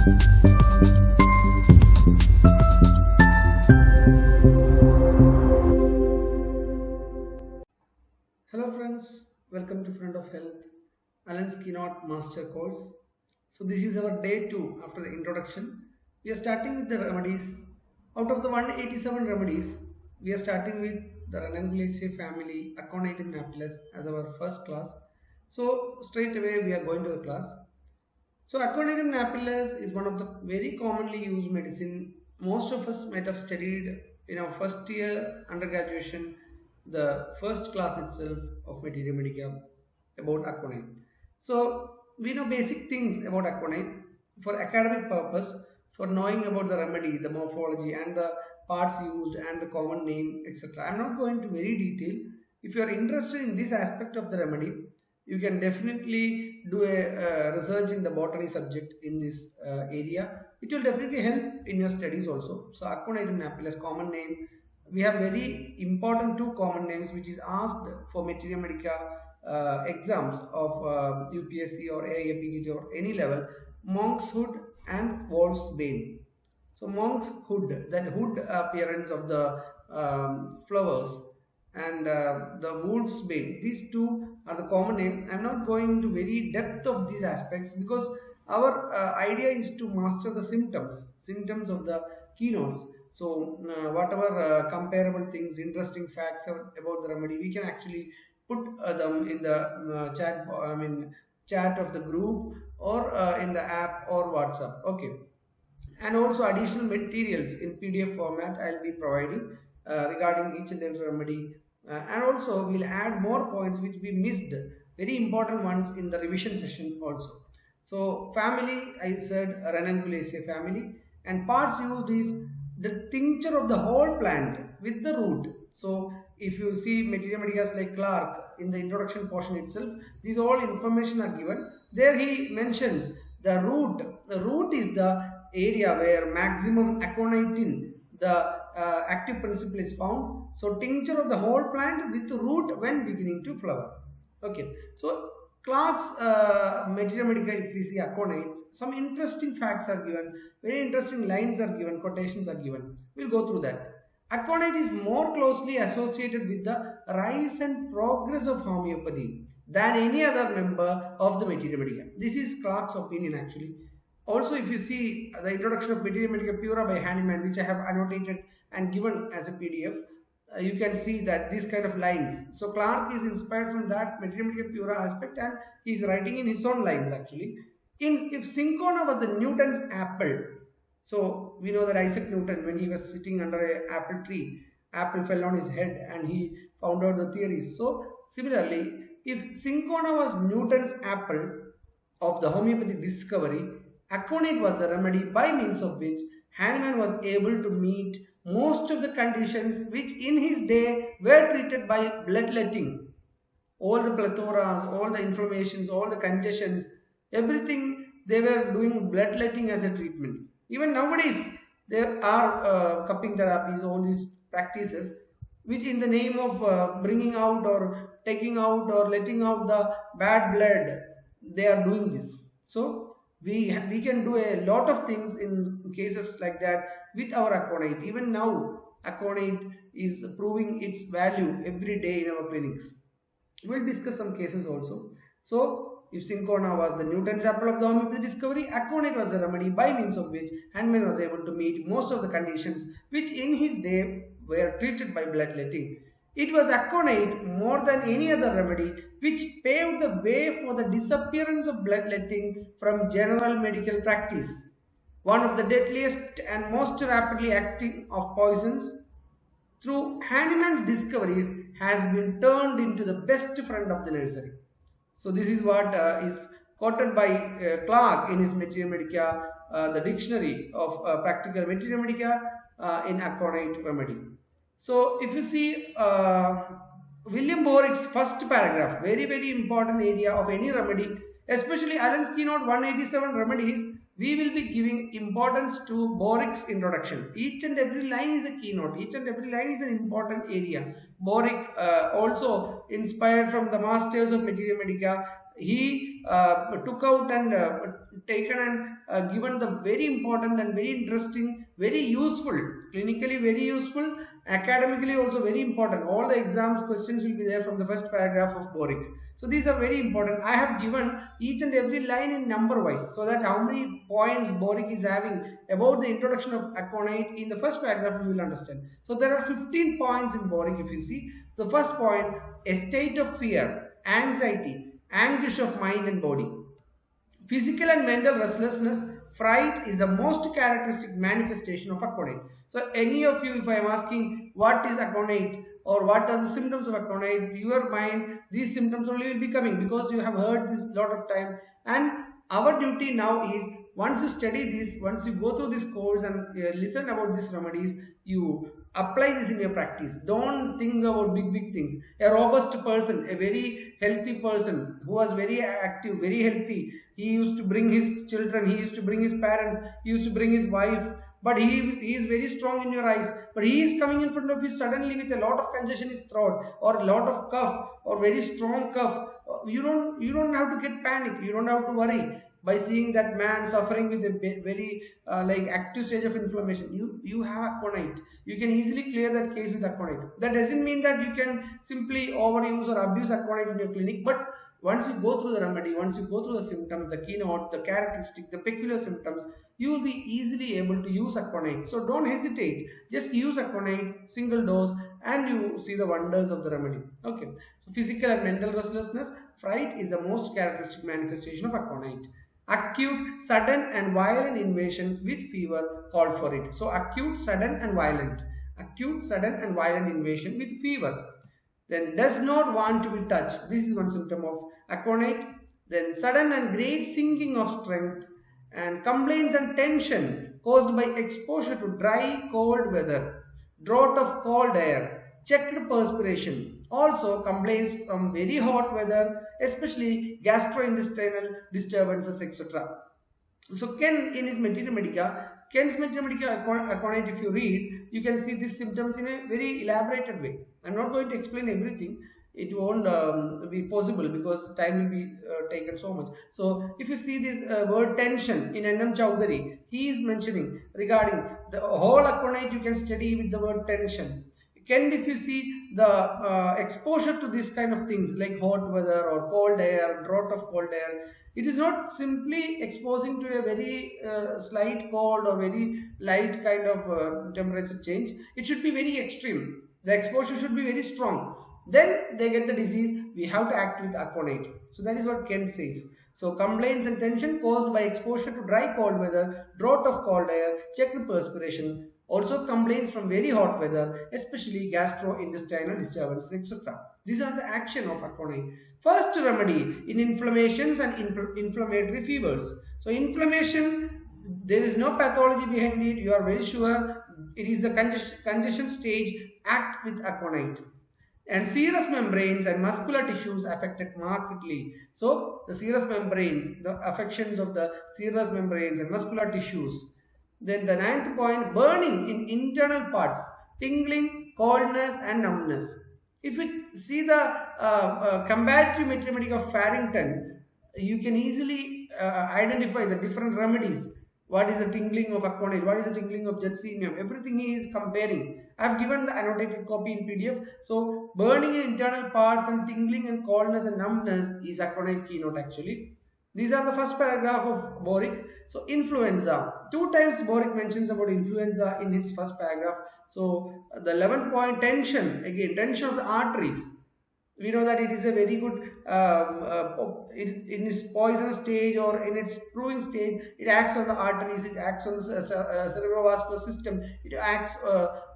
Hello friends, welcome to Friend of Health, Alan's Keynote Master Course. So this is our day 2 after the introduction. We are starting with the remedies. Out of the 187 remedies, we are starting with the Ranunculaceae family, Aconite and Naphthalus as our first class. So straight away we are going to the class. So Aconite and Naphthalus is one of the very commonly used medicine. Most of us might have studied in our first year undergraduation the first class itself of Materia Medica about Aconite. So we know basic things about Aconite for academic purpose, for knowing about the remedy, the morphology and the parts used and the common name, etc. I am not going to very detail. If you are interested in this aspect of the remedy, you can definitely do a research in the botany subject in this area. It will definitely help in your studies also. So Aconite and Naphthalus, common name. We have very important two common names which is asked for Materia Medica exams of UPSC or AIAPGET or any level. Monk's hood and wolf's bane. So monk's hood, that hood appearance of the flowers, and the wolf's bane. These two are the common name. I am not going into very depth of these aspects because our idea is to master the symptoms of the keynotes. So whatever comparable things, interesting facts about the remedy, we can actually put them in the chat of the group or in the app or WhatsApp. Okay. And also additional materials in PDF format I will be providing regarding each and every remedy. And also we will add more points which we missed, very important ones in the revision session also. So family, I said Ranunculaceae family, and parts used is the tincture of the whole plant with the root. So if you see Materia Medica like Clark in the introduction portion itself, these all information are given. There he mentions the root. The root is the area where maximum aconitin, the active principle, is found. So tincture of the whole plant with root when beginning to flower. Okay, so Clark's Materia Medica, if we see Aconite, some interesting facts are given, very interesting lines are given, quotations are given. We'll go through that. Aconite is more closely associated with the rise and progress of homeopathy than any other member of the Materia Medica. This is Clark's opinion actually. Also, if you see the introduction of Materia Medica Pura by Hahnemann, which I have annotated and given as a PDF, you can see that these kind of lines. So Clark is inspired from that Materia Medica Pura aspect and he is writing in his own lines actually. If cinchona was the Newton's apple, so we know that Isaac Newton, when he was sitting under an apple tree, apple fell on his head and he found out the theories. So similarly, if cinchona was Newton's apple of the homeopathic discovery, Aconite was the remedy by means of which Hahnemann was able to meet most of the conditions which in his day were treated by bloodletting. All the plethoras, all the inflammations, all the congestions, everything they were doing bloodletting as a treatment. Even nowadays there are cupping therapies, all these practices which in the name of bringing out or taking out or letting out the bad blood, they are doing this. So we can do a lot of things in cases like that with our Aconite. Even now Aconite is proving its value every day in our clinics. We will discuss some cases also. So if cinchona was the Newton's apple of the homeopathy discovery, Aconite was a remedy by means of which Hahnemann was able to meet most of the conditions which in his day were treated by bloodletting. It was Aconite more than any other remedy which paved the way for the disappearance of bloodletting from general medical practice. One of the deadliest and most rapidly acting of poisons, through Hahnemann's discoveries, has been turned into the best friend of the nursery. So this is what is quoted by Clark in his Materia Medica, the dictionary of practical Materia Medica in Aconite remedy. So if you see William Borwick's first paragraph, very important area of any remedy, especially Allen's Keynote 187 remedies, we will be giving importance to Borwick's introduction. Each and every line is a keynote, each and every line is an important area. Borwick also inspired from the masters of Materia Medica, he took out and taken and given the very important and very interesting, very useful, clinically very useful, academically also very important. All the exams questions will be there from the first paragraph of boric. So these are very important. I have given each and every line in number wise, so that how many points boric is having about the introduction of aconite in the first paragraph you will understand. So there are 15 points in boric. If you see the first point, a state of fear, anxiety, anguish of mind and body. Physical and mental restlessness, fright is the most characteristic manifestation of aconite. So any of you, if I am asking what is aconite or what are the symptoms of aconite, your mind, these symptoms only will be coming because you have heard this lot of time. And our duty now is, once you study this, once you go through this course and listen about these remedies, you apply this in your practice. Don't think about big things. A robust person, a very healthy person who was very active, very healthy, he used to bring his children, he used to bring his parents, he used to bring his wife, but he is very strong in your eyes, but he is coming in front of you suddenly with a lot of congestion in his throat or a lot of cough or very strong cough. You don't have to get panic, you don't have to worry by seeing that man suffering with a very like active stage of inflammation. You have aconite, you can easily clear that case with aconite. That doesn't mean that you can simply overuse or abuse aconite in your clinic, but once you go through the remedy, once you go through the symptoms, the keynote, the characteristic, the peculiar symptoms, you will be easily able to use aconite. So don't hesitate, just use aconite, single dose, and you see the wonders of the remedy. Okay, so physical and mental restlessness, fright is the most characteristic manifestation of aconite. Acute, sudden and violent invasion with fever called for it. So acute, sudden and violent. Acute, sudden and violent invasion with fever. Then does not want to be touched. This is one symptom of aconite. Then sudden and great sinking of strength, and complaints and tension caused by exposure to dry, cold weather, draught of cold air, checked perspiration. Also complaints from very hot weather, especially gastrointestinal disturbances, etc. So Ken in his Materia Medica, Ken's Materia Medica Aconite, if you read, you can see these symptoms in a very elaborated way. I'm not going to explain everything. It won't be possible because time will be taken so much. So if you see this word tension in N.M. Chowdhury, he is mentioning regarding the whole aconite, you can study with the word tension. Can, if you see the exposure to these kind of things like hot weather or cold air, draught of cold air, it is not simply exposing to a very slight cold or very light kind of temperature change. It should be very extreme. The exposure should be very strong. Then they get the disease. We have to act with aconite. So that is what Ken says. So complaints and tension caused by exposure to dry cold weather, draught of cold air, checked perspiration. Also complaints from very hot weather, especially gastrointestinal disturbances, etc. These are the action of aconite. First remedy in inflammations and inflammatory fevers. So inflammation, there is no pathology behind it. You are very sure it is the congestion stage. Act with aconite. And serous membranes and muscular tissues affected markedly. So the serous membranes, the affections of the serous membranes and muscular tissues. Then the ninth point, burning in internal parts, tingling, coldness and numbness. If we see the comparative Materia Medica of Farrington, you can easily identify the different remedies. What is the tingling of aconite? What is the tingling of gelsemium? Everything he is comparing. I have given the annotated copy in PDF. So burning in internal parts and tingling and coldness and numbness is aconite keynote actually. These are the first paragraph of boric. So influenza. 2 times boric mentions about influenza in his first paragraph. So the 11th point, tension. Again, tension of the arteries. We know that it is a very good, in its poisonous stage or in its brewing stage, it acts on the arteries, it acts on the cerebrovascular system, it acts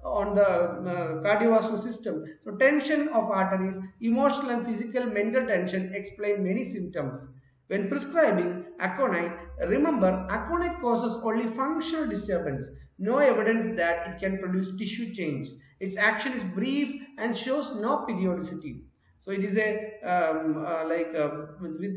on the cardiovascular system. So tension of arteries, emotional and physical mental tension explain many symptoms. When prescribing aconite, remember aconite causes only functional disturbance. No evidence that it can produce tissue change. Its action is brief and shows no periodicity. So it is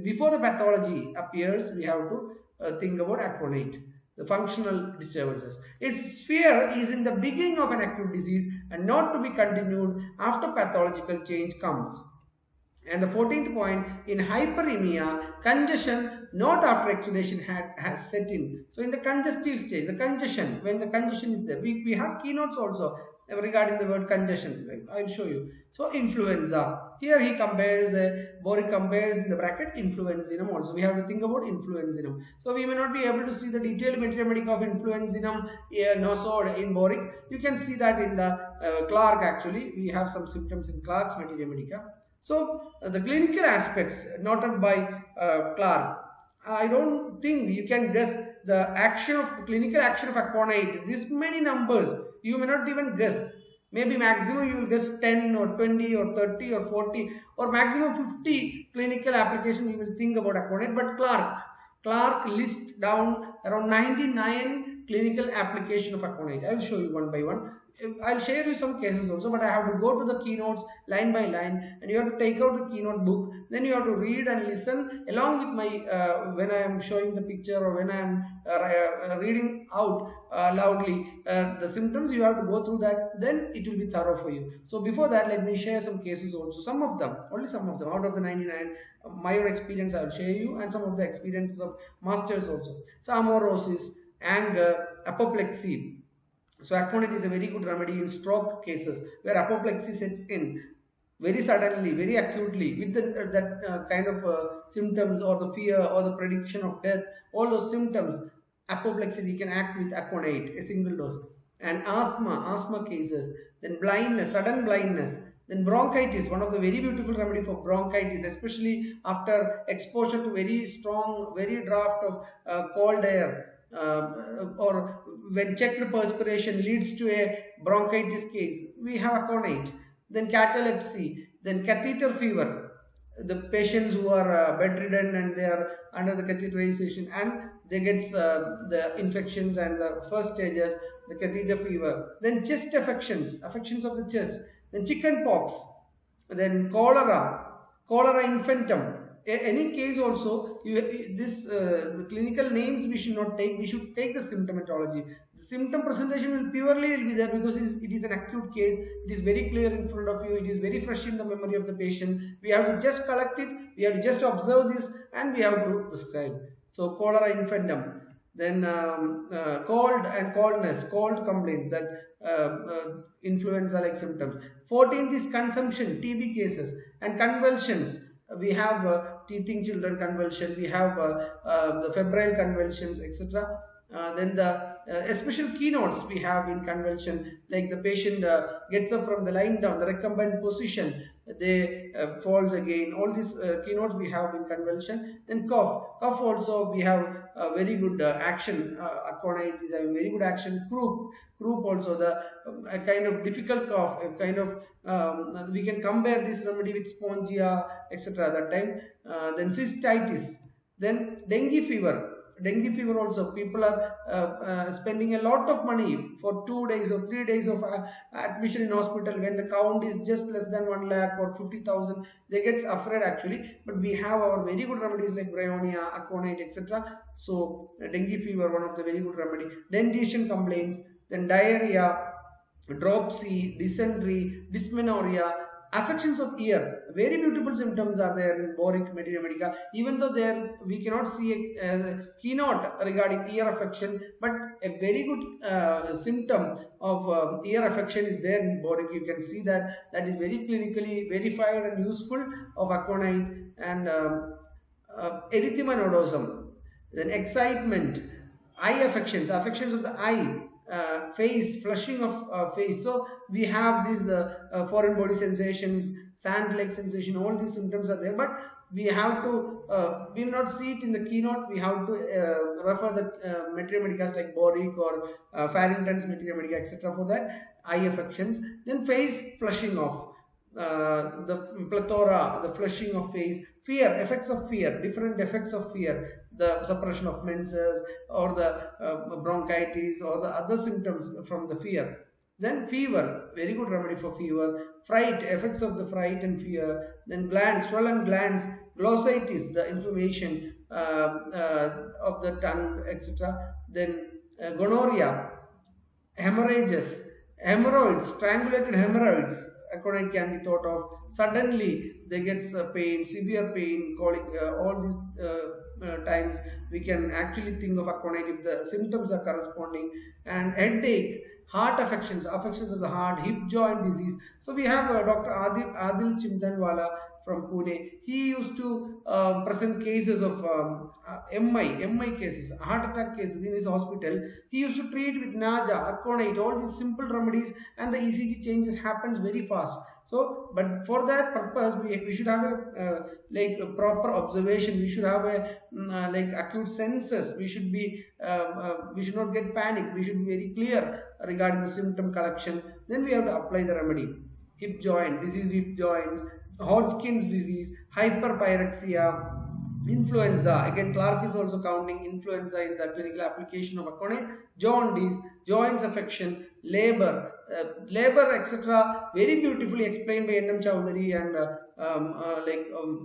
before the pathology appears, we have to think about aconite, the functional disturbances. Its sphere is in the beginning of an acute disease and not to be continued after pathological change comes. And the 14th point, in hyperemia, congestion not after exudation has set in. So in the congestive stage, the congestion, when the congestion is there, we have keynotes also regarding the word congestion. I'll show you. So influenza. Here he compares, Boric compares in the bracket influenzinum also. We have to think about influenzinum. So we may not be able to see the detailed Materia Medica of influenzinum nosode in Boric. You can see that in the Clark actually. We have some symptoms in Clark's Materia Medica. So the clinical aspects noted by Clark, I don't think you can guess the action of clinical action of Aconite. This many numbers you may not even guess. Maybe maximum you will guess 10 or 20 or 30 or 40 or maximum 50 clinical application you will think about Aconite. But Clark lists down around 99 clinical application of Aconite. I will show you one by one. I'll share you some cases also, but I have to go to the keynotes line by line, and you have to take out the keynote book. Then you have to read and listen along with my when I am showing the picture or when I am reading out loudly the symptoms. You have to go through that. Then it will be thorough for you. So before that, let me share some cases also. Some of them, only some of them out of the 99. My own experience I will share you, and some of the experiences of masters also. So amaurosis, anger, apoplexy. So Aconite is a very good remedy in stroke cases where apoplexy sets in very suddenly, very acutely with that kind of symptoms or the fear or the prediction of death. All those symptoms, apoplexy, we can act with Aconite, a single dose. And asthma cases, then blindness, sudden blindness. Then bronchitis, one of the very beautiful remedy for bronchitis, especially after exposure to very strong, very draft of cold air. Or when checked perspiration leads to a bronchitis case, we have Aconite. Then catalepsy, then catheter fever. The patients who are bedridden and they are under the catheterization and they get the infections and the first stages, the catheter fever. Then chest affections of the chest. Then chicken pox. Then cholera infantum. Any case also, this clinical names we should not take. We should take the symptomatology. The symptom presentation will be there because it is an acute case. It is very clear in front of you. It is very fresh in the memory of the patient. We have to just collect it. We have to just observe this and we have to prescribe. So cholera infantum. Then cold and coldness, cold complaints, that influenza-like symptoms. 14th is consumption, TB cases, and convulsions. We have teething children convulsion, we have the febrile convulsions, etc. Then the special keynotes we have in convulsion, like the patient gets up from the lying down, the recumbent position, they falls again. All these keynotes we have in convulsion. Then cough also we have very good action. Aconite is a very good action. Croup also, the a kind of difficult cough, a kind of we can compare this remedy with spongia, etc. that time. Then cystitis, then dengue fever also, people are spending a lot of money for 2 days or 3 days of admission in hospital when the count is just less than 1 lakh or 50,000. They get afraid actually, but we have our very good remedies like bryonia, Aconite, etc. So dengue fever, one of the very good remedy. Dentition complaints, then diarrhea, dropsy, dysentery, dysmenorrhea, affections of ear. Very beautiful symptoms are there in Boric Materia Medica. Even though there we cannot see a keynote regarding ear affection, but a very good symptom of ear affection is there in Boric. You can see that is very clinically verified and useful of Aconite. And erythema nodosum, then excitement, eye affections of the eye. Face, flushing of face. So we have these foreign body sensations, sand-like sensation, all these symptoms are there, but we have to, we will not see it in the keynote. We have to refer the Materia Medicas like Boric or Farrington's Materia Medica, etc. for that, eye affections. Then face flushing off, the plethora, the flushing of face, fear, effects of fear, different effects of fear, the suppression of menses or the bronchitis or the other symptoms from the fear. Then fever, very good remedy for fever. Fright, effects of the fright and fear. Then glands, swollen glands, glossitis, the inflammation of the tongue, etc. Then gonorrhea, hemorrhages, hemorrhoids, strangulated hemorrhoids, aconite can be thought of. Suddenly they get pain, severe pain, colic, all these times we can actually think of aconite if the symptoms are corresponding. And headache, heart affections, affections of the heart, hip joint disease. So we have Dr. Adil Chimdanwala from Pune. He used to present cases of MI cases, heart attack cases in his hospital. He used to treat with Naja, Aconite, all these simple remedies, and the ECG changes happens very fast. So, but for that purpose, we should have a like a proper observation. We should have a like acute senses. We should be we should not get panic. We should be very clear regarding the symptom collection. Then we have to apply the remedy. Hip joint, diseased hip joints, Hodgkin's disease, hyperpyrexia, influenza. Again, Clark is also counting influenza in the clinical application of aconite. Jaundice, joints affection, labor, etc. Very beautifully explained by N.M. Chowdhury and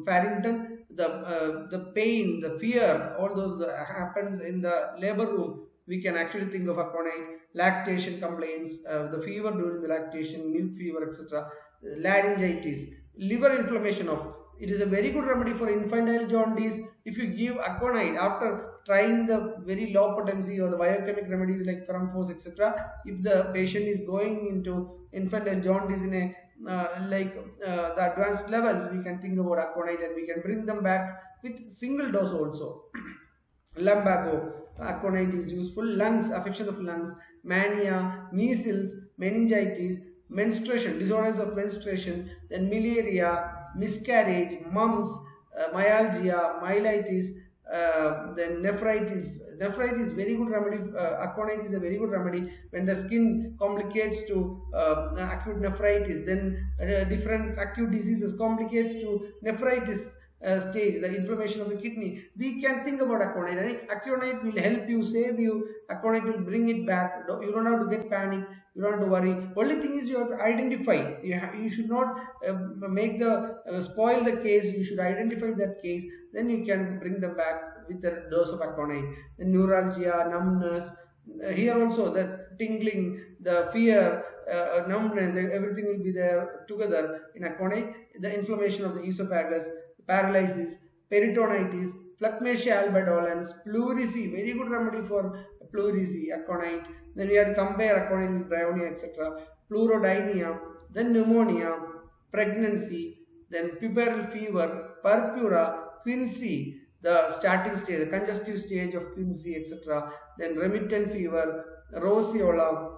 Farrington. The pain, the fear, all those happens in the labor room. We can actually think of aconite. Lactation complaints, the fever during the lactation, milk fever, etc. Laryngitis, liver inflammation of. It is a very good remedy for infantile jaundice. If you give aconite after trying the very low potency or the biochemic remedies like Ferramphos, etc., if the patient is going into infantile jaundice in a the advanced levels, we can think about aconite and we can bring them back with single dose also. Lumbago, aconite is useful. Lungs, affection of lungs, mania, measles, meningitis, menstruation, disorders of menstruation, then malaria, miscarriage, mumps, myalgia, myelitis, then nephritis. Nephritis, very good remedy. Aconite is a very good remedy when the skin complicates to acute nephritis. Then different acute diseases complicates to nephritis stage, the inflammation of the kidney. We can think about aconite. Aconite will help you, save you. Aconite will bring it back. You don't have to get panic. You don't have to worry. Only thing is you have to identify. You should not make the spoil the case. You should identify that case. Then you can bring them back with a dose of aconite. The neuralgia, numbness. Here also the tingling, the fear, numbness, everything will be there together in aconite. The inflammation of the esophagus, paralysis, peritonitis, Phlegmatia albedolens, pleurisy, very good remedy for pleurisy, aconite. Then we have to compare aconite with bryonia, etc. Pleurodynia, then pneumonia, pregnancy, then puerperal fever, purpura, quinsy, the starting stage, the congestive stage of quinsy, etc. Then remittent fever, roseola,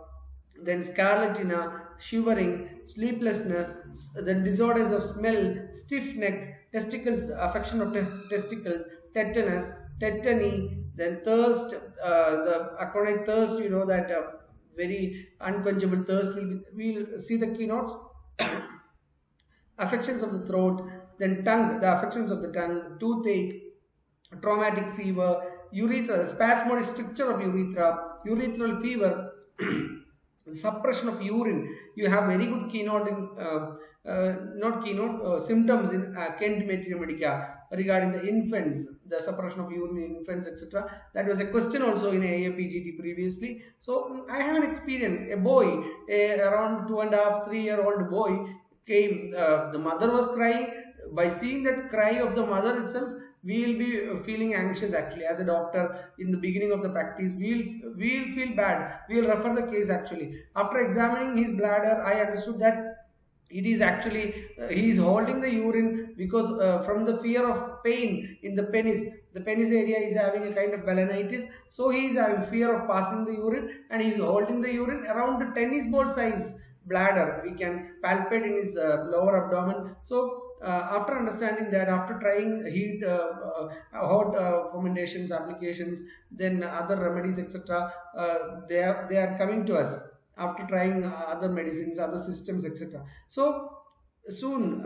then scarlatina, shivering, sleeplessness, then disorders of smell, stiff neck, testicles, affection of testicles, tetanus, tetany, then thirst, the aconite thirst, you know that very unquenchable thirst. We'll see the keynotes. Affections of the throat, then tongue, the affections of the tongue, toothache, traumatic fever, urethra, the spasmodic stricture of urethra, urethral fever, suppression of urine. You have very good keynote in symptoms in Kent Materia Medica regarding the infants, the suppression of urine in infants, etc. That was a question also in AIAPGET previously. So I have an experience. A boy, around 2.5, 3-year-old boy came. The mother was crying. By seeing that cry of the mother itself, we will be feeling anxious actually. As a doctor, in the beginning of the practice, we'll feel bad. We will refer the case actually. After examining his bladder, I understood that it is actually, he is holding the urine because from the fear of pain in the penis. The penis area is having a kind of balanitis. So he is having fear of passing the urine and he is holding the urine around the tennis ball size bladder. We can palpate in his lower abdomen. So after understanding that, after trying heat, hot fermentations, applications, then other remedies, etc., they are coming to us after trying other medicines, other systems, etc. So soon,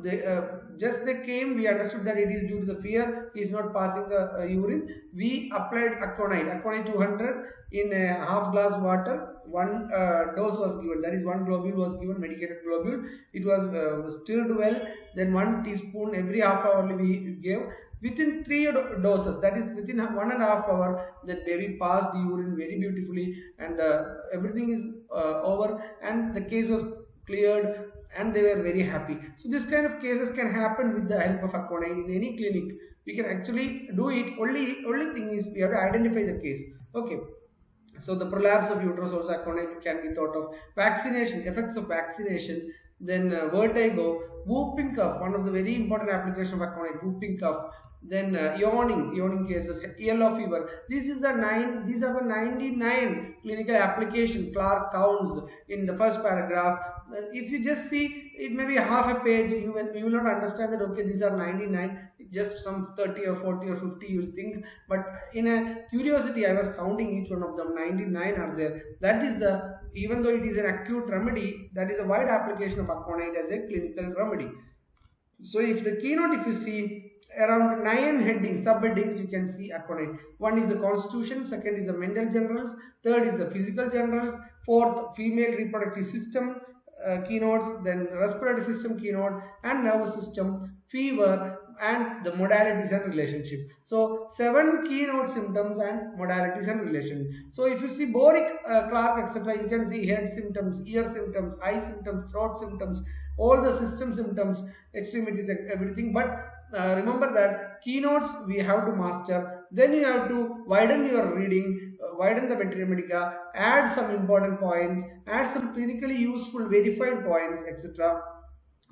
they came, we understood that it is due to the fear, he is not passing the urine. We applied aconite 200 in a half glass water. One dose was given, that is one globule was given, medicated globule. It was stirred well, then 1 teaspoon every half hour we gave. Within 3 doses, that is within 1.5 hours, the baby passed the urine very beautifully and everything is over and the case was cleared and they were very happy. So this kind of cases can happen with the help of Aconite in any clinic. We can actually do it. Only thing is we have to identify the case. Okay. So the prolapse of uterus also Aconite can be thought of. Vaccination, effects of vaccination, then vertigo, whooping cough, one of the very important applications of Aconite, whooping cough. Then yawning cases, yellow fever. These are the 99 clinical application Clark counts in the first paragraph. If you just see, it may be half a page, you will not understand that okay, these are 99, just some 30 or 40 or 50 you will think, but in a curiosity I was counting each one of them. 99 are there. That is the, even though it is an acute remedy, that is a wide application of Aconite as a clinical remedy. So if the keynote, if you see around 9 headings, subheadings, you can see Aconite. One is the constitution, second is the mental generals, third is the physical generals, fourth female reproductive system keynotes, then respiratory system keynote, and nervous system, fever, and the modalities and relationship. So 7 keynote symptoms and modalities and relation. So if you see Boric, Clark, etc., you can see head symptoms, ear symptoms, eye symptoms, throat symptoms, all the system symptoms, extremities, everything. But remember that keynotes we have to master. Then you have to widen your reading, widen the Materia Medica, add some important points, add some clinically useful verified points, etc.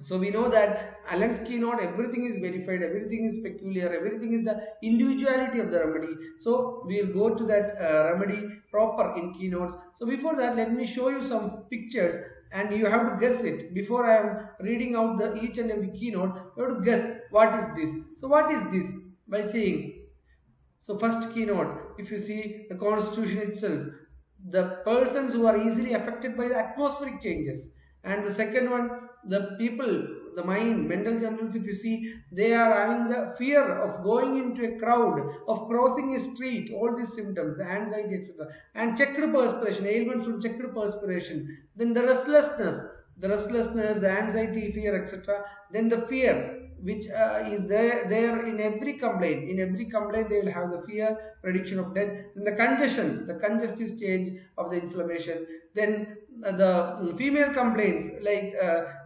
So we know that Allen's keynote, everything is verified, everything is peculiar, everything is the individuality of the remedy. So we will go to that remedy proper in keynotes. So before that, let me show you some pictures and you have to guess it. Before I am reading out the each and every keynote, you have to guess what is this. So what is this? By saying, so first keynote, if you see the constitution itself, the persons who are easily affected by the atmospheric changes. And the second one, the people, the mind, mental generals, if you see, they are having the fear of going into a crowd, of crossing a street, all these symptoms, anxiety, etc. And checked perspiration, ailments from checked perspiration. Then the restlessness, the anxiety, fear, etc. Then the fear, which is there in every complaint. In every complaint, they will have the fear, prediction of death. Then the congestion, the congestive stage of the inflammation. Then the female complaints like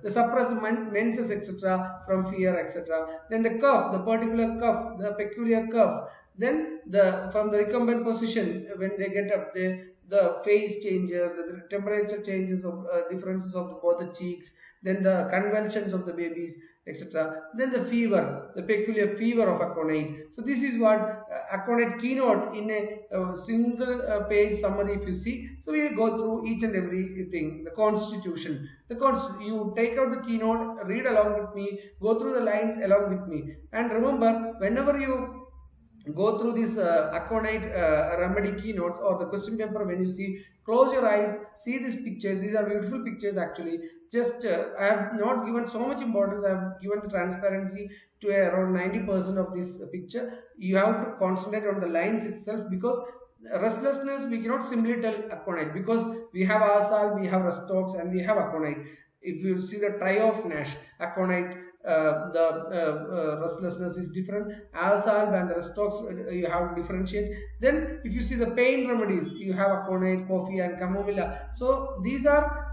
the suppressed menses, etc., from fear, etc. Then the cough, the particular cough, the peculiar cough. Then from the recumbent position, when they get up, the face changes, the temperature changes of differences of both the cheeks. Then the convulsions of the babies, etc. Then the fever, the peculiar fever of Aconite. So this is what Aconite keynote in a single page summary if you see. So we will go through each and everything. The constitution. You take out the keynote, read along with me, go through the lines along with me. And remember, whenever you go through this Aconite remedy keynotes or the question paper, when you see, close your eyes, see these pictures. These are beautiful pictures actually. Just I have not given so much importance. I have given the transparency to around 90% of this picture. You have to concentrate on the lines itself, because restlessness we cannot simply tell Aconite, because we have Asal, we have Restox, and we have Aconite. If you see the trio of Nash, Aconite, the restlessness is different. Alsalb and the Restox, you have to differentiate. Then if you see the pain remedies, you have Aconite, coffee, and chamomilla. So these are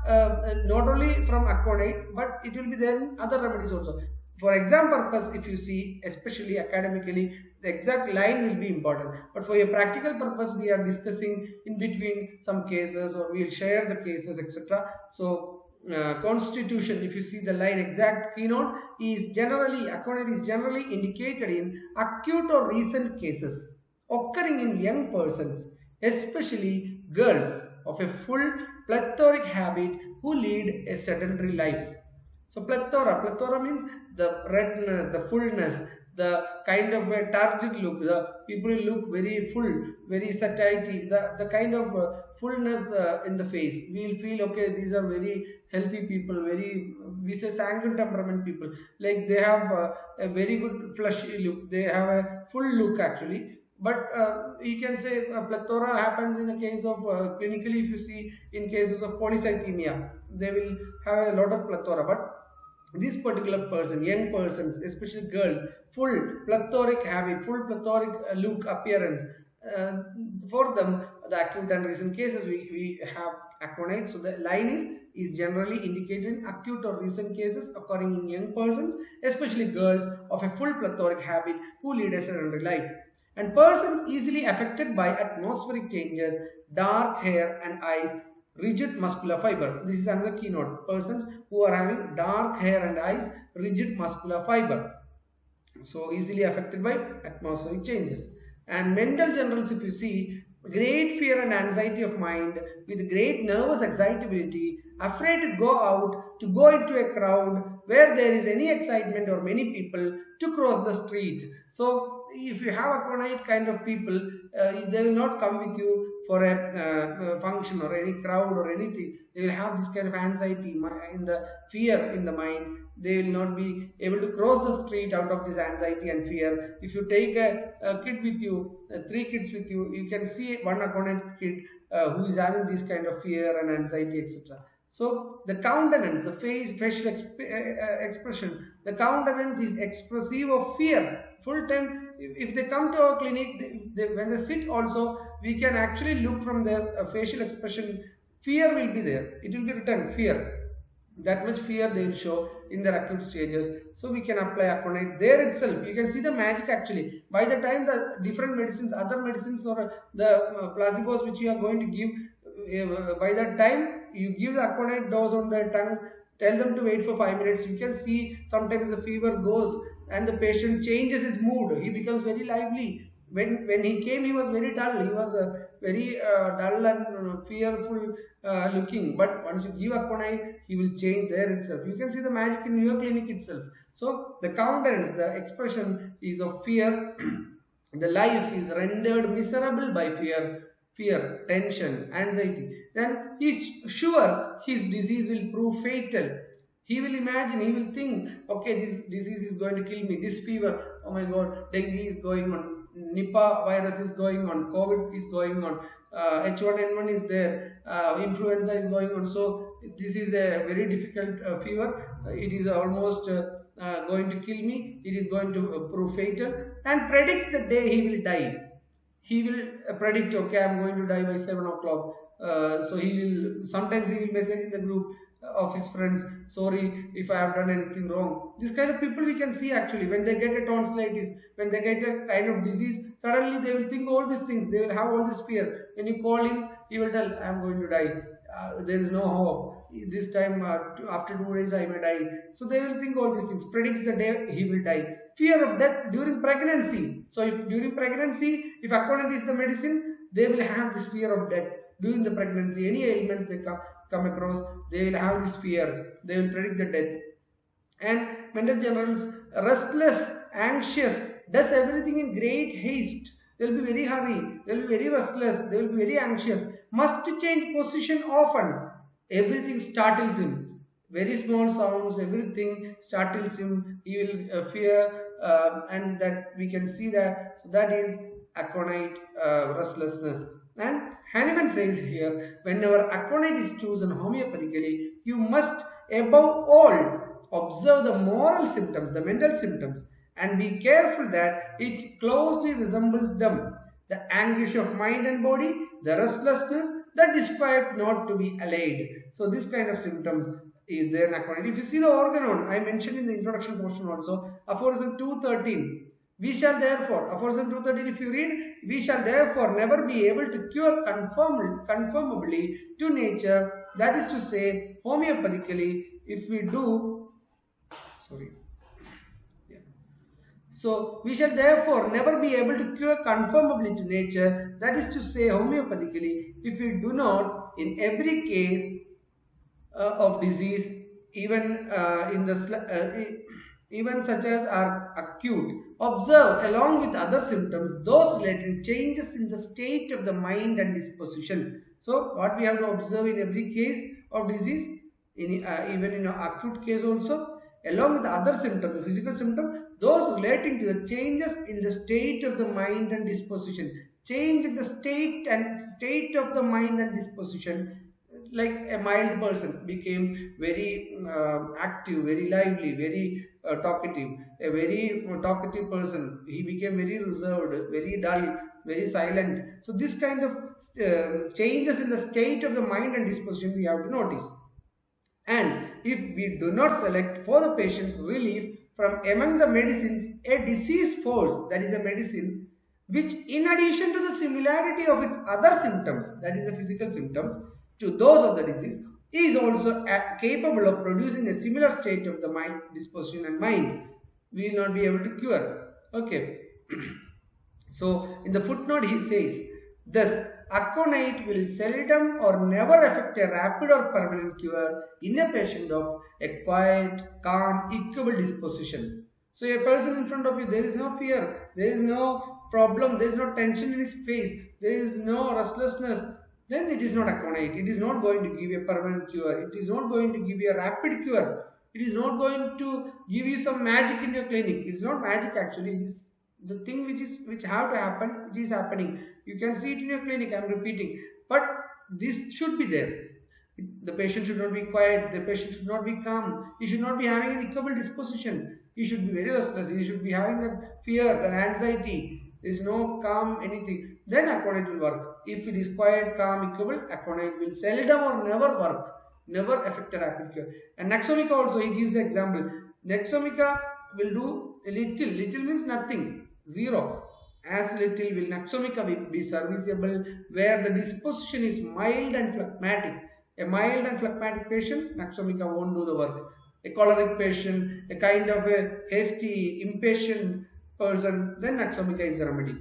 not only from Aconite, but it will be there in other remedies also. For exam purpose, if you see, especially academically, the exact line will be important. But for a practical purpose, we are discussing in between some cases, or we will share the cases, etc. So constitution, if you see the line exact keynote, is generally, Aconite is generally indicated in acute or recent cases occurring in young persons, especially girls of a full plethoric habit who lead a sedentary life. So plethora means the redness, the fullness, the kind of a turgid look, the people look very full, very satiety, the kind of fullness in the face. We will feel, okay, these are very healthy people, we say sanguine temperament people, like they have a very good fleshy look, they have a full look actually. But you can say plethora happens in the case of clinically, if you see in cases of polycythemia, they will have a lot of plethora. But this particular person, young persons, especially girls, full plethoric habit, full plethoric look, appearance, for them the acute and recent cases, we have Aconite. So the line is generally indicated in acute or recent cases occurring in young persons, especially girls of a full plethoric habit who lead a sedentary life. And persons easily affected by atmospheric changes, dark hair and eyes, rigid muscular fiber. This is another keynote. Persons who are having dark hair and eyes, rigid muscular fiber. So easily affected by atmospheric changes. And mental generals, if you see, great fear and anxiety of mind with great nervous excitability, afraid to go out, to go into a crowd where there is any excitement or many people, to cross the street. So if you have Aconite kind of people, they will not come with you for a function or any crowd or anything. They will have this kind of anxiety in the fear in the mind. They will not be able to cross the street out of this anxiety and fear. If you take a kid with you, 3 kids with you, you can see one Aconite kid who is having this kind of fear and anxiety, etc. So the countenance, the facial expression, the countenance is expressive of fear. Full time, if they come to our clinic, when they sit also, we can actually look from their facial expression. Fear will be there. It will be written fear. That much fear they will show in their acute stages. So we can apply Aconite there itself. You can see the magic actually. By the time the different medicines, other medicines or the placebos which you are going to give, by that time you give the Aconite dose on their tongue, tell them to wait for 5 minutes. You can see sometimes the fever goes and the patient changes his mood. He becomes very lively. When he came, he was very dull. He was very dull and fearful looking. But once you give Aconite, he will change there itself. You can see the magic in your clinic itself. So the countenance, the expression is of fear. The life is rendered miserable by fear, tension, anxiety. Then he is sure his disease will prove fatal. He will imagine, he will think, okay, this disease is going to kill me. This fever, oh my God, dengue is going on, Nipah virus is going on, COVID is going on, H1N1 is there, influenza is going on. So this is a very difficult fever. It is almost going to kill me. It is going to prove fatal, and predicts the day he will die. He will predict, okay, I am going to die by 7 o'clock. So he will, sometimes he will message in the group of his friends, sorry if I have done anything wrong. This kind of people we can see actually when they get a tonsillitis, when they get a kind of disease, suddenly they will think all these things, they will have all this fear. When you call him, he will tell, I am going to die. There is no hope. This time after 2 days I may die. So they will think all these things, predicts the day he will die. Fear of death during pregnancy. So if during pregnancy, if Aconite is the medicine, they will have this fear of death during the pregnancy. Any ailments they come across, they will have this fear. They will predict the death. And mental generals, restless, anxious, does everything in great haste. They will be very hurry. They will be very restless. They will be very anxious. Must change position often. Everything startles him. Very small sounds, everything startles him. He will fear, and that we can see that. So that is Aconite restlessness. And Hahnemann says here, whenever Aconite is chosen homeopathically, you must above all observe the moral symptoms, the mental symptoms, and be careful that it closely resembles them. The anguish of mind and body, the restlessness, the disquiet not to be allayed. So this kind of symptoms is there in Aconite. If you see the organon, I mentioned in the introduction portion also, aphorism 213. We shall therefore, aphorism 213 if you read, we shall therefore never be able to cure conformably to nature, that is to say homeopathically, if we do, So we shall therefore never be able to cure conformably to nature, that is to say homeopathically, if we do not in every case of disease, even even such as are acute, observe along with other symptoms those related changes in the state of the mind and disposition. So what we have to observe in every case of disease, even in an acute case also, along with the other symptoms, the physical symptom, those relating to the changes in the state of the mind and disposition. Change in the state of the mind and disposition. Like a mild person became very active, very lively, very talkative. A very talkative person, he became very reserved, very dull, very silent. So this kind of changes in the state of the mind and disposition we have to notice. And if we do not select for the patient's relief from among the medicines a disease force, that is a medicine which in addition to the similarity of its other symptoms, that is the physical symptoms, to those of the disease, is also capable of producing a similar state of the mind, disposition and mind, we will not be able to cure. Okay. So in the footnote he says, thus Aconite will seldom or never effect a rapid or permanent cure in a patient of a quiet, calm, equable disposition. So a person in front of you, there is no fear, there is no problem, there is no tension in his face, there is no restlessness, then it is not Aconite. It is not going to give you a permanent cure. It is not going to give you a rapid cure. It is not going to give you some magic in your clinic. It is not magic actually. It is the thing which have to happen. It is happening. You can see it in your clinic. I am repeating. But this should be there. The patient should not be quiet. The patient should not be calm. He should not be having an equable disposition. He should be very restless. He should be having that fear, that anxiety. There is no calm anything. Then Aconite will work. If it is quiet, calm, equable, Aconite will seldom or never work. Never affect a rapid cure. And Naxomica also, he gives an example. Naxomica will do a little. Little means nothing. Zero. As little will Naxomica be serviceable where the disposition is mild and phlegmatic. A mild and phlegmatic patient, Naxomica won't do the work. A choleric patient, a kind of a hasty, impatient person, then Naxomica is the remedy.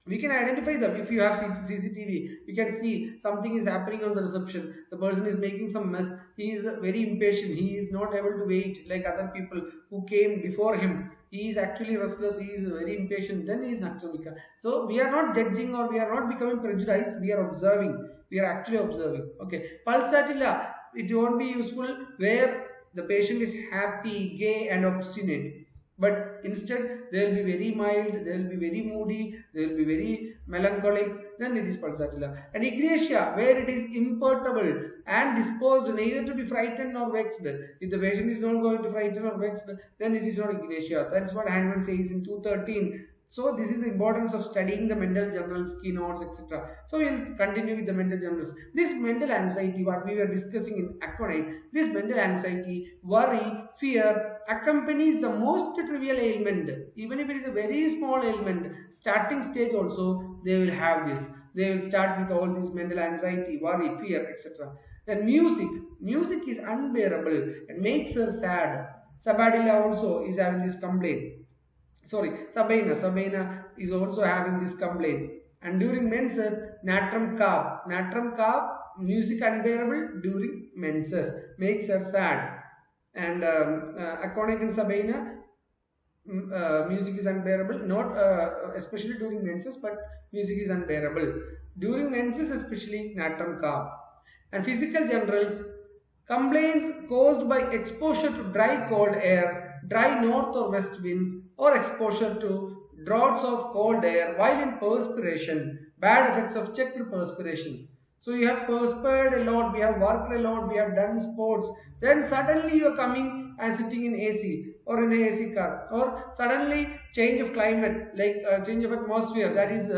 We can identify them. If you have CCTV, you can see something is happening on the reception. The person is making some mess. He is very impatient. He is not able to wait like other people who came before him. He is actually restless. He is very impatient. Then he is Naxomica. So we are not judging or we are not becoming prejudiced. We are observing. We are actually observing. Okay. Pulsatilla, it won't be useful where the patient is happy, gay and obstinate. But instead, they will be very mild, they will be very moody, they will be very melancholic, then it is pulsatilla. And Ignatia, where it is imperturbable and disposed neither to be frightened nor vexed. If the patient is not going to frighten or vexed, then it is not Ignatia. That's what Hahnemann says in 213. So this is the importance of studying the mental journals, keynotes, etc. So we will continue with the mental journals. This mental anxiety, what we were discussing in Aconite, this mental anxiety, worry, fear accompanies the most trivial ailment. Even if it is a very small ailment, starting stage also, they will have this. They will start with all this mental anxiety, worry, fear, etc. Then music is unbearable and makes her sad. Sabadilla also is having this complaint. Sorry, Sabina is also having this complaint. And during menses, natrum carb, music unbearable during menses, makes her sad. And Aconite and Sabina, music is unbearable, not especially during menses, but music is unbearable. During menses, especially natrum carb. And physical generals, complaints caused by exposure to dry cold air, dry north or west winds, or exposure to draughts of cold air while in perspiration, bad effects of checked perspiration. So you have perspired a lot, we have worked a lot, we have done sports, then suddenly you are coming and sitting in AC or in an AC car, or suddenly change of climate, like change of atmosphere, that is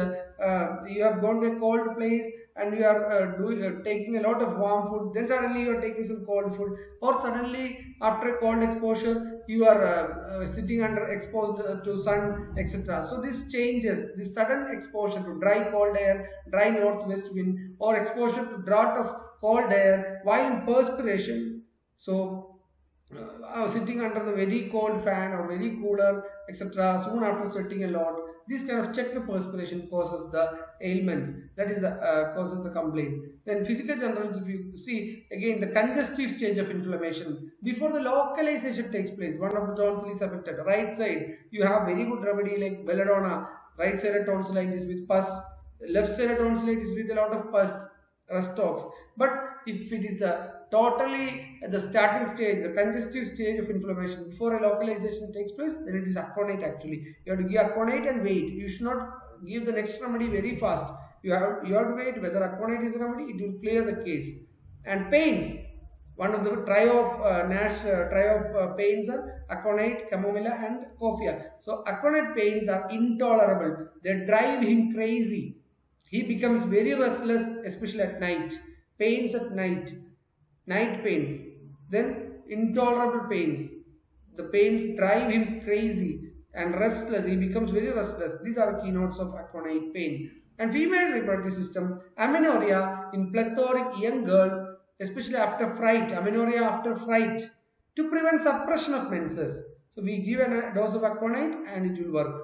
you have gone to a cold place and you are taking a lot of warm food, then suddenly you are taking some cold food, or suddenly after a cold exposure you are sitting under exposed to sun, etc. So this changes, this sudden exposure to dry cold air, dry northwest wind, or exposure to draught of cold air while in perspiration. So sitting under the very cold fan or very cooler, etc. soon after sweating a lot, this kind of checked perspiration causes the ailments, that is the causes the complaints. Then physical generals, if you see again the congestive stage of inflammation, before the localization takes place, one of the tonsil is affected, right side, you have very good remedy like belladonna, right side tonsillitis with pus, left side tonsillitis with a lot of pus, Rustox. But if it is totally at the starting stage, the congestive stage of inflammation, before a localization takes place, then it is Aconite actually. You have to give Aconite and wait. You should not give the next remedy very fast. You have to wait whether Aconite is a remedy, it will clear the case. And pains, One of the trio of pains are aconite, chamomilla, and coffea. So aconite pains are intolerable. They drive him crazy. He becomes very restless, especially at night. Pains at night, night pains. Then intolerable pains. The pains drive him crazy and restless. He becomes very restless. These are the keynotes of aconite pain. And female reproductive system, amenorrhea in plethoric young girls, especially after fright, amenorrhea after fright, to prevent suppression of menses. So we give a dose of aconite and it will work.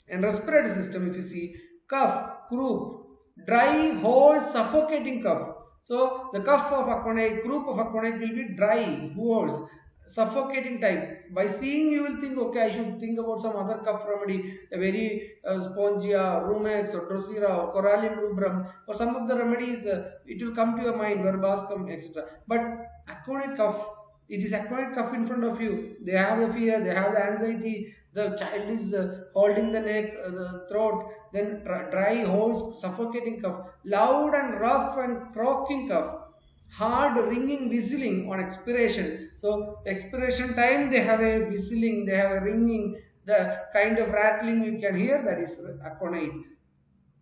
And respiratory system, if you see, cough, croup, dry, hoarse, suffocating cough. So the cough of aconite, croup of aconite will be dry, hoarse, suffocating type. By seeing, you will think, okay, I should think about some other cough remedy, a very spongia, rumex, or drosera, or corallium rubrum, or some of the remedies. It will come to your mind, verbascum, etc. But aconite cough, it is aconite cough in front of you. They have the fear, they have the anxiety. The child is holding the neck, the throat, then dry, hoarse, suffocating cough, loud and rough and croaking cough, hard ringing, whistling on expiration. So expiration time they have a whistling, they have a ringing, the kind of rattling you can hear, that is aconite.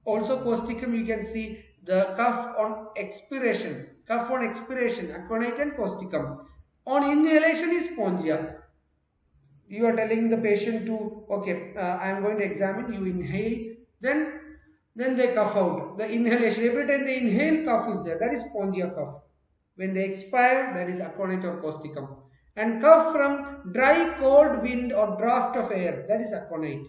Also causticum, you can see the cough on expiration, aconite and causticum. On inhalation is spongia. You are telling the patient to, okay, I am going to examine, you inhale, then they cough out. The inhalation, every time they inhale, cough is there, that is spongia cough. When they expire, that is aconite or causticum. And cough from dry, cold wind or draft of air, that is aconite.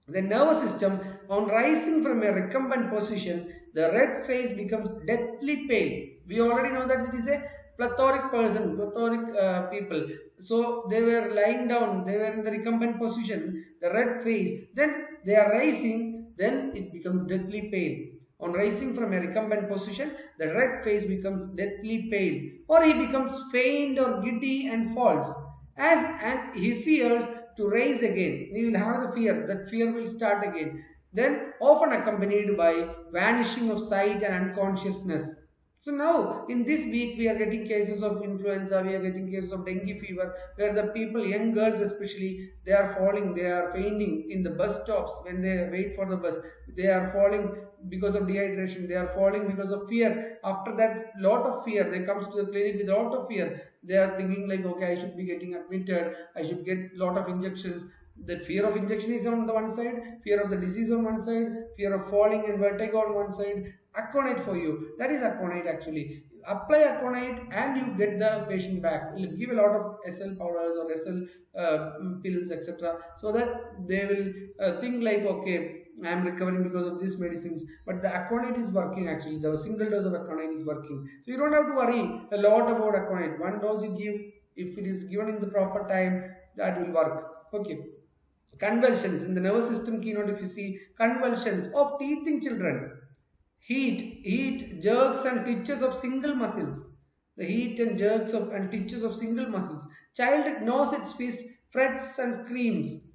The nervous system, on rising from a recumbent position, the red face becomes deathly pale. We already know that it is a plethoric person, plethoric people. So they were lying down, they were in the recumbent position, the red face. Then they are rising, then it becomes deathly pale. On rising from a recumbent position, the red face becomes deathly pale, or he becomes faint or giddy and falls. And he fears to rise again. He will have the fear, that fear will start again. Then often accompanied by vanishing of sight and unconsciousness. So now in this week we are getting cases of influenza, we are getting cases of dengue fever, where the people, young girls especially, they are falling, they are fainting in the bus stops when they wait for the bus. They are falling because of dehydration, they are falling because of fear. After that, lot of fear, they comes to the clinic with a lot of fear. They are thinking like, okay, I should be getting admitted, I should get lot of injections. The fear of injection is on the one side, fear of the disease on one side, fear of falling and vertigo on one side. Aconite for you, that is aconite actually. Apply aconite and you get the patient back. You give a lot of SL powders or SL pills, etc. so that they will think like, okay, I am recovering because of these medicines. But the aconite is working actually. The single dose of aconite is working. So you don't have to worry a lot about aconite. One dose you give, if it is given in the proper time, that will work. Okay. Convulsions in the nervous system keynote, if you see, convulsions of teething children. Heat, jerks and twitches of single muscles. The heat and jerks and twitches of single muscles. Child gnaws its fist, frets and screams.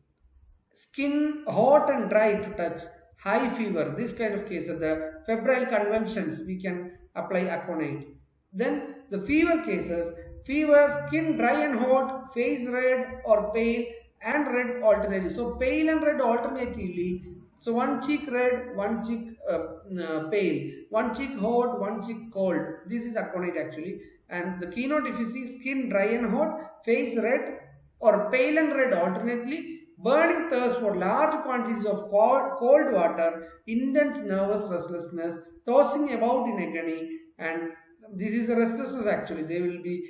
Skin hot and dry to touch. High fever. This kind of cases, the febrile convulsions, we can apply aconite. Then the fever cases, fever, skin dry and hot, face red or pale and red alternately. So pale and red alternatively. So one cheek red, one cheek pale, one cheek hot, one cheek cold. This is aconite actually. And the keynote, if you see, skin dry and hot, face red or pale and red alternately, burning thirst for large quantities of cold water, intense nervous restlessness, tossing about in agony, and this is a restlessness actually. They will be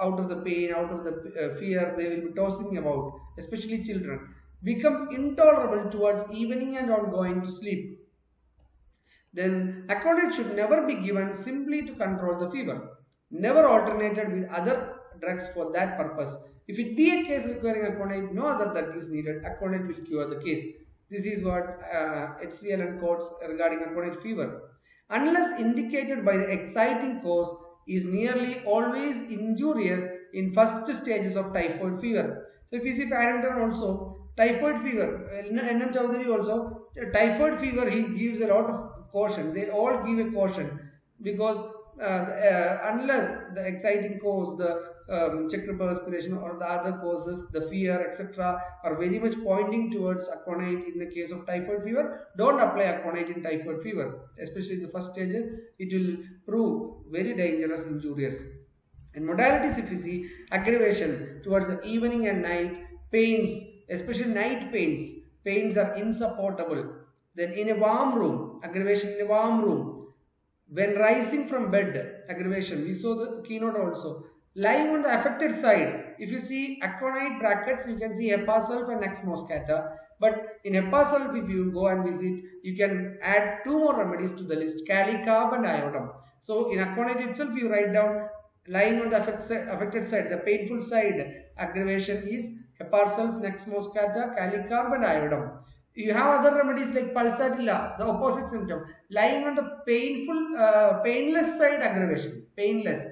out of the pain, out of the fear, they will be tossing about, especially children. Becomes intolerable towards evening and on going to sleep. Then aconite should never be given simply to control the fever. Never alternated with other drugs for that purpose. If it be a case requiring aconite, no other drug is needed. Aconite will cure the case. This is what HCL quotes regarding aconite fever. Unless indicated by the exciting cause, is nearly always injurious in first stages of typhoid fever. So if you see Farrington also, typhoid fever, N.M. Chowdhury also, typhoid fever, he gives a lot of caution. They all give a caution because unless the exciting cause, the checked perspiration or the other causes, the fear, etc., are very much pointing towards Aconite in the case of typhoid fever, don't apply Aconite in typhoid fever. Especially in the first stages, it will prove very dangerous, injurious. And modalities, if you see, aggravation towards the evening and night, pains, especially night pains are insupportable. Then in a warm room, aggravation in a warm room. When rising from bed, aggravation, we saw the keynote also. Lying on the affected side, if you see Aconite brackets, you can see HEPA sulf and Nux moscata. But in HEPA sulf, if you go and visit, you can add two more remedies to the list, Kali carb and iodum. So in Aconite itself, you write down lying on the affected side, the painful side, aggravation is HEPA sulf, Nux moscata, Kali carb and iodum. You have other remedies like pulsatilla, the opposite symptom. Lying on the painless side, aggravation. Painless.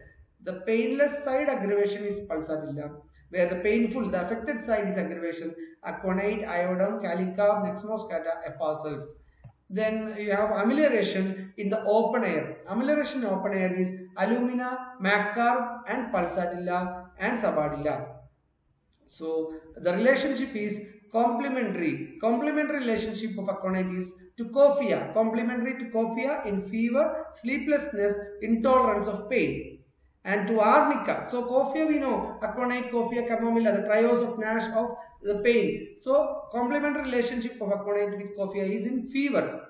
The painless side aggravation is pulsatilla, where the painful, the affected side is aggravation. Aconite, iodum, Kali carb, Nux moscata, HEPA sulf. Then you have amelioration in the open air. Amelioration in open air is alumina, maccarb, and pulsatilla and sabadilla. So the relationship is complementary. Complementary relationship of Aconite is to cophia. Complementary to cophia in fever, sleeplessness, intolerance of pain. And to arnica. So cophia we know, Aconite, cophia, chamomilla, the trios of Nash of the pain. So complementary relationship of Aconite with cophia is in fever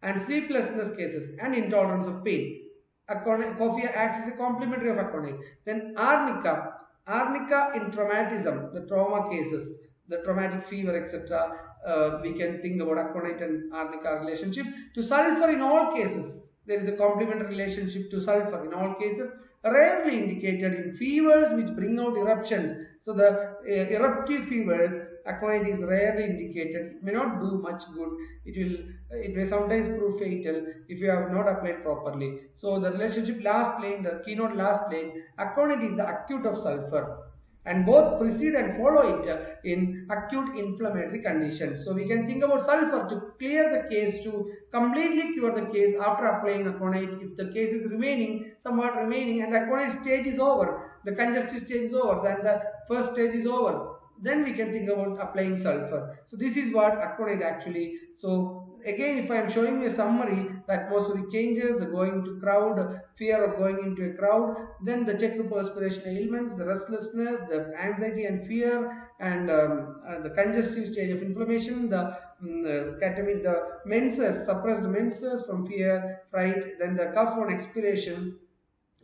and sleeplessness cases and intolerance of pain. Cophia acts as a complementary of Aconite. Then arnica. Arnica in traumatism, the trauma cases, the traumatic fever, etc. We can think about Aconite and arnica relationship. To sulfur in all cases, there is a complementary relationship to sulfur in all cases, rarely indicated in fevers which bring out eruptions. So the eruptive fevers, Aconite is rarely indicated. It may not do much good. It may sometimes prove fatal if you have not applied properly. So the relationship last plane, the keynote last plane, Aconite is the acute of sulfur. And both precede and follow it in acute inflammatory conditions. So we can think about sulfur to clear the case, to completely cure the case after applying Aconite. If the case is somewhat remaining, and the Aconite stage is over, the congestive stage is over, then the first stage is over, then we can think about applying sulfur. So this is what Aconite actually. So again, if I am showing a summary, the atmospheric changes, the going to crowd, fear of going into a crowd, then the checked perspiration ailments, the restlessness, the anxiety and fear, and the congestive stage of inflammation, the catamine, the menses, suppressed menses from fear, fright, then the cough on expiration,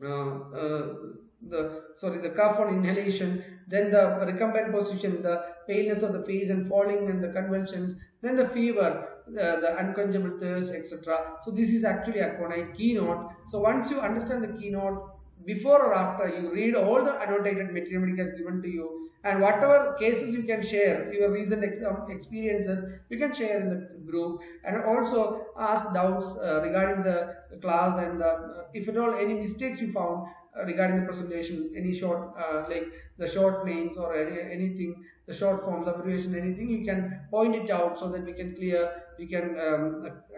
the cough on inhalation, then the recumbent position, the paleness of the face and falling and the convulsions, then the fever, the unquenchable thirst, etc. So this is actually Aconite keynote. So once you understand the keynote, before or after, you read all the annotated Materia Medica is given to you, and whatever cases you can share, your recent experiences, you can share in the group, and also ask doubts regarding the class, and if at all any mistakes you found regarding the presentation, any short like the short names or anything, the short forms, abbreviation, anything, you can point it out so that we can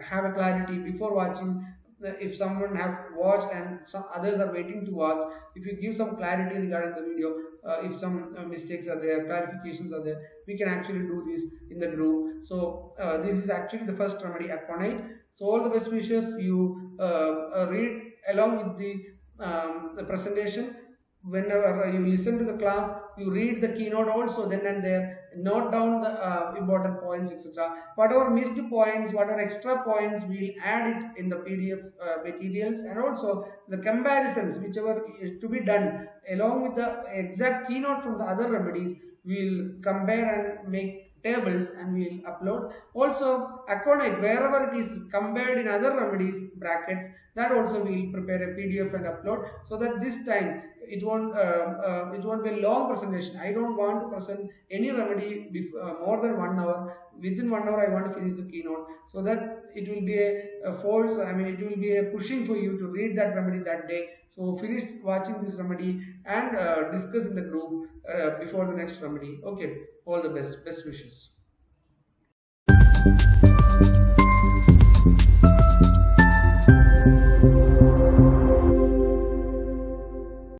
have a clarity before watching. If someone have watched and some others are waiting to watch, if you give some clarity regarding the video, if some mistakes are there, clarifications are there, we can actually do this in the group. So this is actually the first remedy, Aconite. So all the best wishes. You read along with the presentation. Whenever you listen to the class, you read the keynote also, then and there, note down the important points, etc. Whatever missed points, whatever extra points, we'll add it in the PDF materials, and also the comparisons, whichever is to be done along with the exact keynote from the other remedies, we'll compare and make tables and we'll upload. Also Aconite, wherever it is compared in other remedies brackets, that also we'll prepare a PDF and upload, so that this time it won't be a long presentation. I don't want to present any remedy more than 1 hour. Within 1 hour I want to finish the keynote, so that it will be a force, it will be a pushing for you to read that remedy that day. So finish watching this remedy and discuss in the group before the next remedy. Okay, all the best wishes.